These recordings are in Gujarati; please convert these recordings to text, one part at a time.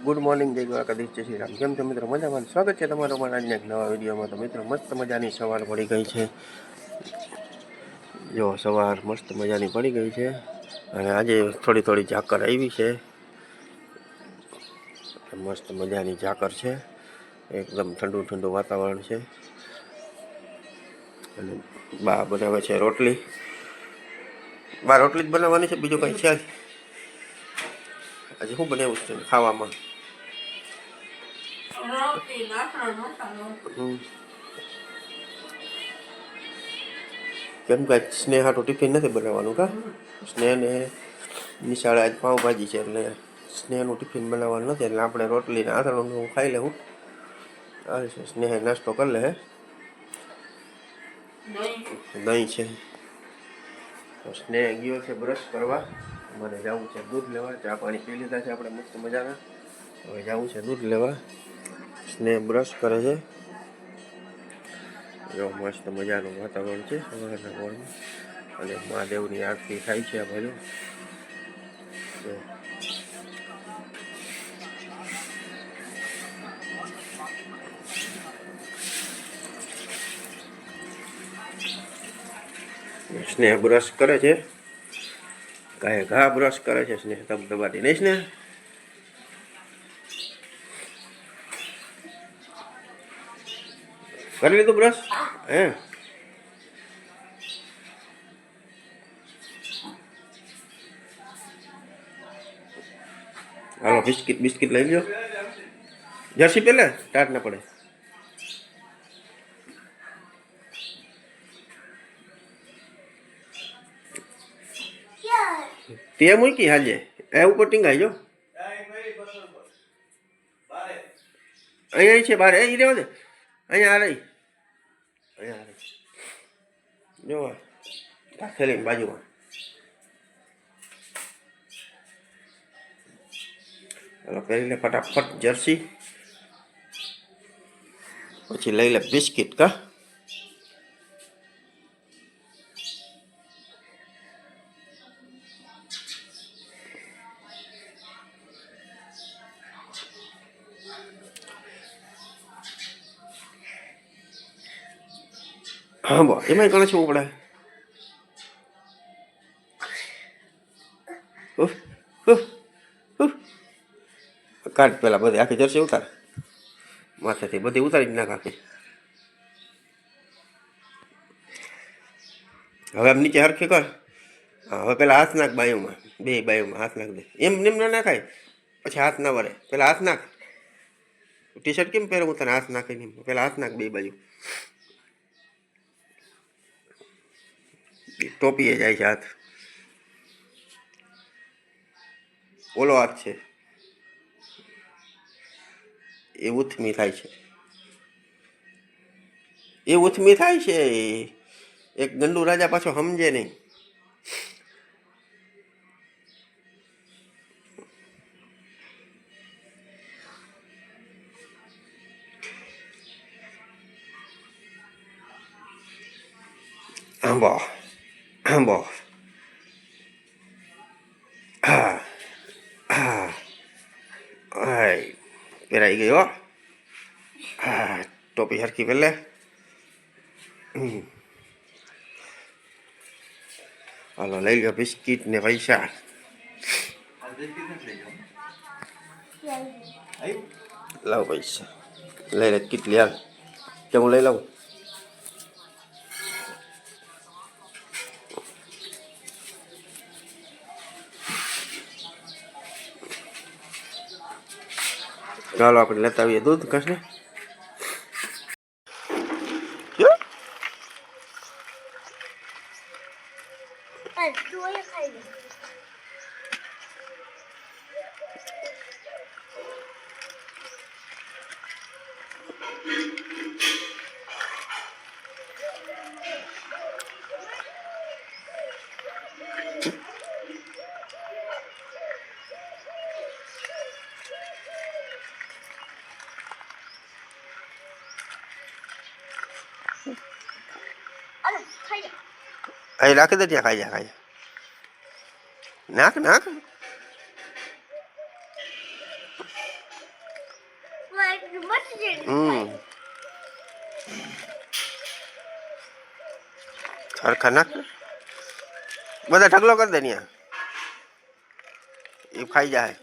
ગુડ મોર્નિંગ, જય દ્વારકાધીશ, જય શ્રી રામ. કેમ છો મિત્રો? મજામાં? સ્વાગત છે તમારો પણ આજના એક નવા વિડીયોમાં. તો મિત્રો, મસ્ત મજાની સવાર પડી ગઈ છે. જો સવાર મસ્ત મજાની પડી ગઈ છે અને આજે થોડી થોડી ઝાકર આવી છે. મસ્ત મજાની ઝાકર છે, એકદમ ઠંડુ ઠંડુ વાતાવરણ છે. અને બા બનાવે છે રોટલી. બા રોટલી જ બનાવવાની છે, બીજું કંઈ છે આજે શું બનાવ્યું છે ખાવામાં? કેમ કાંઈ સ્નેહ હાટું ટિફિન નથી બનાવવાનું કા? સ્નેહને નિશાળે આજ પાઉંભાજી છે એટલે સ્નેહનું ટિફિન બનાવવાનું નથી, એટલે આપણે રોટલીને આથાણું ખાઈ લેવું. આવે છે સ્નેહ નાસ્તો કરી લે. દહીં છે. સ્નેહ ગયો છે બ્રશ કરવા, મને જવું છે દૂધ લેવા. ચા પાણી પી લીધા છે આપણે મસ્ત મજાના. હવે જવું છે દૂધ લેવા. સ્નેહ બ્રશ કરે છે. જો મસ્ત મજાનું વાતાવરણ છે સવારના પોરમાં, અને મહાદેવની આરતી થાય છે આ બાજુ. સ્નેહ બ્રશ કરે છે, કાંઈ ઘા બ્રશ કરે છે સ્નેહ દબાટી, નહીં સ્નેહ? કરી લીધું બ્રશ? હે હાલો બિસ્કિટ બિસ્કિટ લઈ લો. જર્સી પહેલે ટાટ ના પડે. તે મૂકી હાજે એ ઉપર ટીંગાઈ જો. અહીંયા છે બાર, એ રહેવા દે. અહીંયા આ રહી, અહીંયા આ રહી જો રાખેલી બાજુમાં. હાલો પહેરી લે ફટાફટ જર્સી, પછી લઈ લે બિસ્કિટ કા. હા બો એમાં ગણે છે ઉપડે. કાઢ પેલા બધી આખી જર્સી ઉતાર, માથેથી બધી ઉતારી જ નાખ આખી. હવે આમ નીચે હરખી કર. હા હવે પેલા હાથ નાખ બાયુમાં, બે બાયુમાં હાથ નાખ દે. એમ નિમ ના નાખાય, પછી હાથ ના વરે. પેલા હાથ નાખ. ટી શર્ટ કેમ પહેરું હું તને હાથ નાખી નહીં? પેલા હાથ નાખ બે બાજુ. ટોપીએ જાય છે હાથ. ઓલો હાથ છે એ ઉથમી થાય છે, એ ઉથમી થાય છે. એક ગંડુ રાજા પાછો સમજે નહીં. આંબો આંબો હા હા હાય પહેરાઈ ગયો. હા ટોપી હરખી પહેલે. હાલો લઈ લો બિસ્કિટ ને પૈસા. લાવ પૈસા લઈ લે. કેટલી હાલ કે હું લઈ લઉં? ચાલો આપણે લેતા આવીએ દૂધ કશે. અહીં રાખી દે ત્યાં ખાઈ જા ખાઈ જા. નાખ નાખ. સરખા નાખ બધા ઢગલો કરી દે ત્યાં એ ખાઈ જાય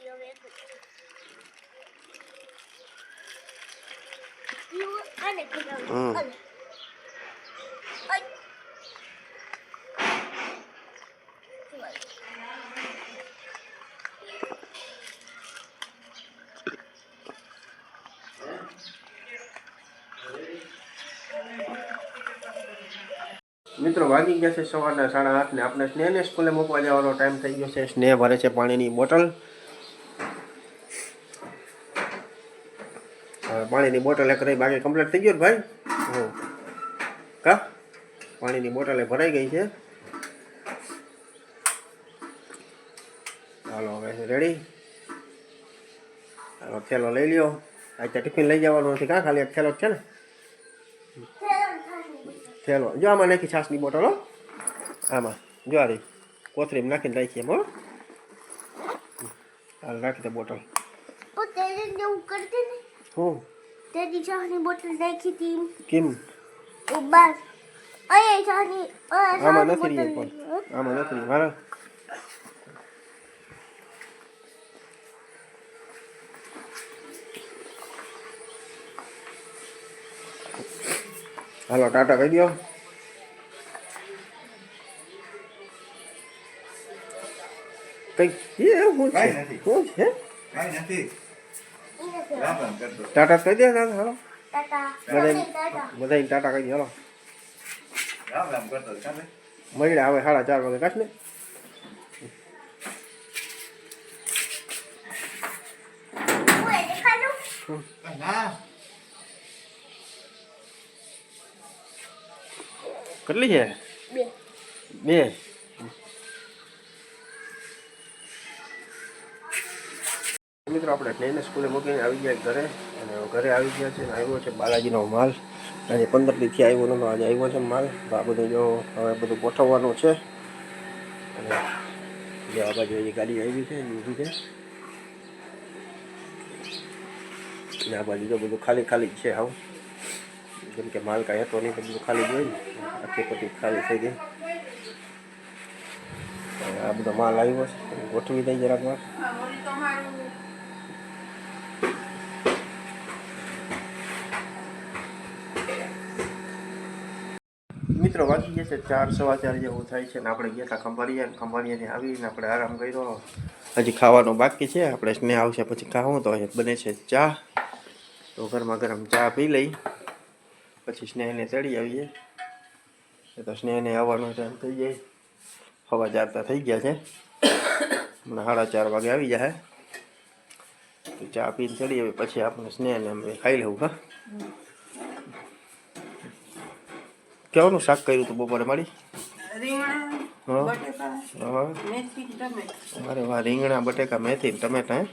મિત્રો વાગી ગયા છે સવારના 8:30 ને આપણે સ્નેહને સ્કૂલે મૂકવા જવાનો ટાઈમ થઈ ગયો છે સ્નેહ ભરે છે પાણીની બોટલ પાણીની બોટલ એક રહી બાકી કમ્પ્લીટ થઈ ગયો ને ભાઈ કા પાણીની બોટલ ભરાઈ ગઈ છે હાલો હવે રેડી હાલો થેલો લઈ લ્યો આજે ટિફિન લઈ જવાનું નથી કાં ખાલી એક થેલો જ છે ને થેલો જો આમાં નાખી છાસની બોટલ હો આમાં જો આ રહી કોથળીમાં નાખીને રાખીએ એમ હો હાલ રાખી દે બોટલ હું તેરી ચાની બોટલ નાખી હતી કેમ બસ અહીં ચાની આમાં નથી રહી પણ આમાં નથી રહી મારા હાલો ટાટા કહી દો કઈ શું છે શું છે ટાટા કહી દે હાલો બધા ટાટા કહી દે હાલો મળીને આવે 4:30 વાગે કાશ ને કેટલી છે બે મિત્રો આપણે સ્નેહને સ્કૂલે મૂકીને આવી ગયા ઘરે અને ઘરે આવી ગયા છે આવ્યો છે બાલાજીનો માલ આજે 15 દીથી આવ્યો નતો આજે આવ્યો છે માલ તો આ બધું જો હવે બધું ગોઠવવાનું છે અને જે આ બાજુ એ ગાડી આવી છે ઊભી છે અને આ બાજુ જો બધું ખાલી ખાલી જ છે આવું જેમ કે માલ કાંઈ હતો નહીં તો બધું ખાલી જ હોય ને આખી પટ્ટી ખાલી થઈ ગઈ આ બધો માલ આવ્યો છે ગોઠવી દઈ જરાક વાર મિત્રો વાગી ગયા છે 4:15 જેવું થાય છે ને આપણે ગયા હતા ખંભાળિયાથી આવીને આપણે આરામ કર્યો હજી ખાવાનું બાકી છે આપણે સ્નેહ આવશે પછી ખાવું તો બને છે ચા તો ગરમા ગરમ ચા પી લઈ પછી સ્નેહને ચડી આવીએ તો સ્નેહને આવવાનો ટાઈમ થઈ જાય 4:15 થઈ ગયા છે હમણાં 4:30 વાગે આવી જાય તો ચા પીને ચડી આવી પછી આપણે સ્નેહને અમે ખાઈ લેવું હા કેવાનું શાક કર્યું હતું બપોરે મારી અરે વાહ રીંગણા બટેકા મેથી ટમેટા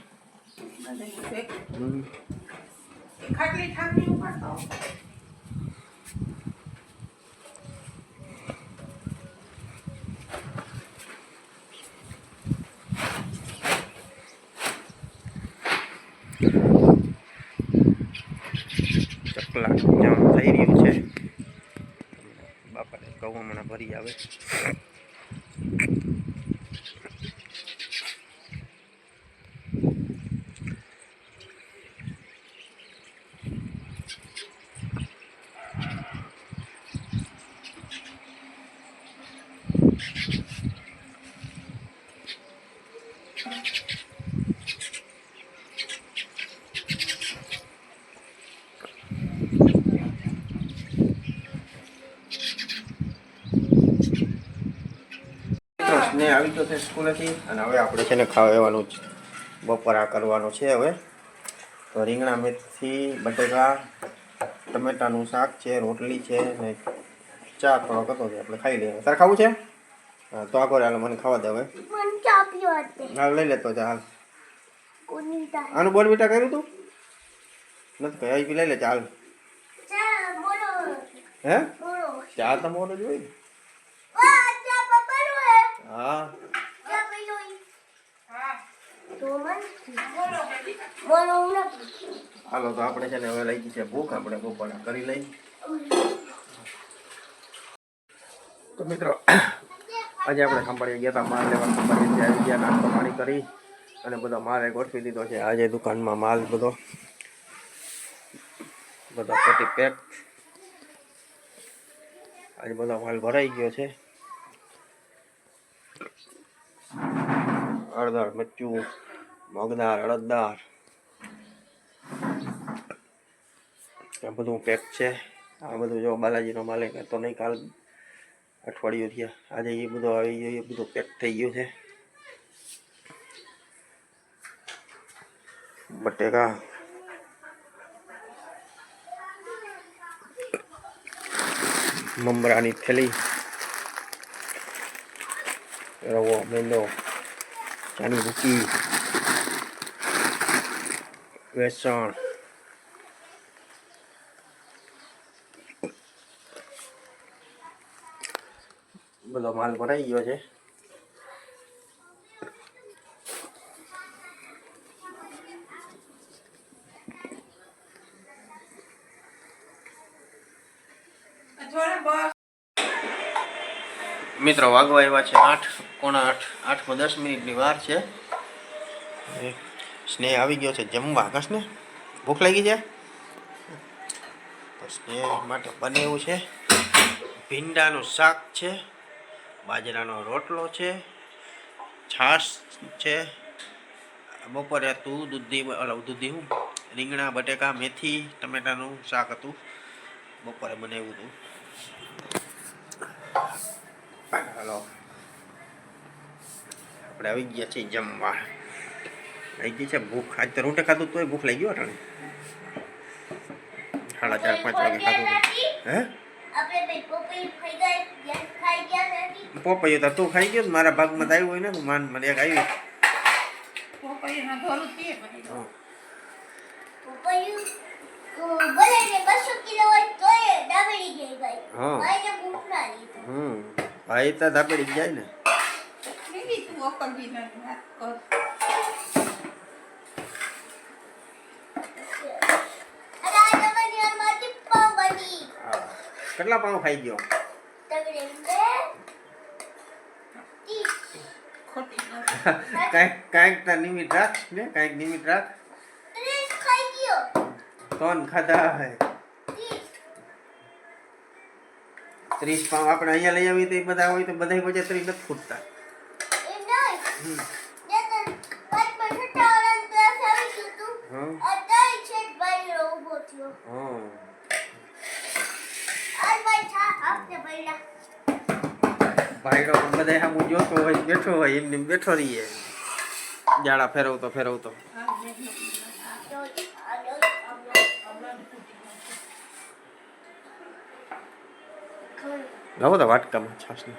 ચકલા થઈ રહ્યું છે બાપાને કહું હમણાં ભરી આવે ને આવી ગયો છે સ્કૂલેથી અને હવે આપણે છે ને ખાવાનું જ બપોરા કરવાનું છે હવે તો રીંગણા મેથી બટેકા ટમેટાનું શાક છે રોટલી છે ને ચા થોડો હતો છે આપણે ખાઈ લઈએ તારે ખાવું છે હા તો આગળ હાલો મને ખાવા દે હવે હાલ લઈ લેતો જા હાલ આનું બોર્નવીટા કર્યું તું નથી કહી આવી લઈ લે ચાલ હે ચા તો મોડો જ હોય હા બોલો હાલો તો આપણે છે ને હવે લઈ ગઈ છે ભૂખ, આપણે બપોરા કરી લઈ. તો મિત્રો આજે આપણે ખંભાળીએ ગયા હતા માલ લેવા. ખંભાળીએ આવી ગયા, નાસ્તો પાણી કરી અને બધો માલ ગોઠવી દીધો છે. આજે દુકાનમાં માલ બધો પેટી પેક. આજે બધો માલ ભરાઈ ગયો છે. હળદર, મરચું, મગદાર, અડદદાર આ બધું પેક છે. આ બધું જો બાલાજીનો માલ કરતો નહીં, કાલ અઠવાડિયું થયા, આજે એ બધું આવી ગયું, એ બધું પેક થઈ ગયું છે. બટેકા, મમરાની થેલી, રવો, મેંદો, ચાની ભૂકી, બેસણ, બધો માલ ભરાઈ ગયો છે. મિત્રો વાગવા આવ્યા છે 8, પોણા 8, 8 માં 10 મિનિટની વાર છે. સ્નેહ આવી ગયો છે જમવા. કસને ભૂખ લાગી છે તો સ્નેહ માટે બનેવું છે ભીંડાનું શાક છે, બાજરાનો રોટલો છે, છાશ છે. બપોરે હતું દૂધી હું રીંગણા, બટેકા, મેથી, ટમેટાનું શાક હતું, બપોરે બનાવ્યું હતું. હાલો આપણે આવી ગયા છીએ જમવા. આવી ગઈ છે ભૂખ. આજ તો રોટે ખાધું તોય ભૂખ લાગી ગયો અટાણે. 4:30 5 વાગે ખાધું. હે પોપૈયું તો તું ખાઈ ગયો, મારા ભાગમાં આવ્યું હોય ને તું માન મને એક આવી. ભાઈ તો ધાપડી જાય ને. કેટલા પાઉં ખાઈ ગયો? કાંઈક તાર નિમિત રાખ ને, કાંઈક નિમિત રાખ. કોણ ખાધા હે? 30 પાઉં આપણે અહીંયા લઈ આવી તો એ બધા હોય તો બધા પછી 30 નથી ફૂટતા. ભાઈડો બધા સામું જોતો હોય, બેઠો હોય, એમને બેઠો રહીએ, જાડા ફેરવતો ફેરવતો. લાવો તો વાટકામાં છાશ ને.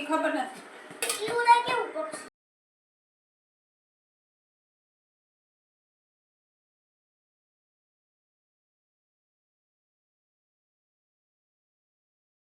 ખબર નથી